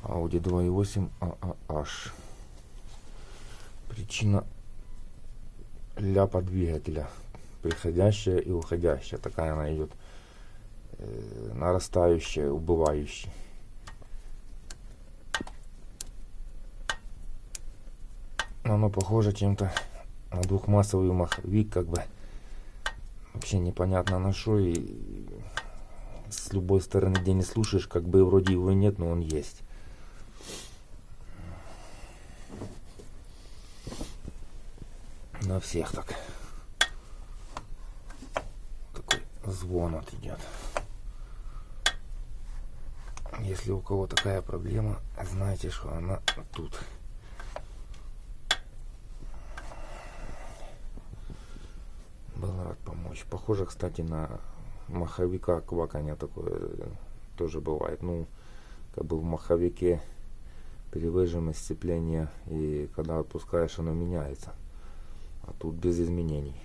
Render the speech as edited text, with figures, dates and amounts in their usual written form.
Audi 2.8 AAH. Причина ляпа двигателя. Приходящая и уходящая. Такая она идет. Нарастающая, убывающая. Оно похоже чем-то на двухмассовый маховик, как бы. Вообще непонятно на что. И с любой стороны, где не слушаешь, как бы вроде его и нет, но он есть. На всех так. Такой звон вот идет. Если у кого такая проблема, знайте, что она тут. Был рад помочь. Похоже, кстати, на маховика кваканье такое тоже бывает. Ну, как бы в маховике перевыжимость сцепления, и когда отпускаешь, оно меняется. А тут без изменений.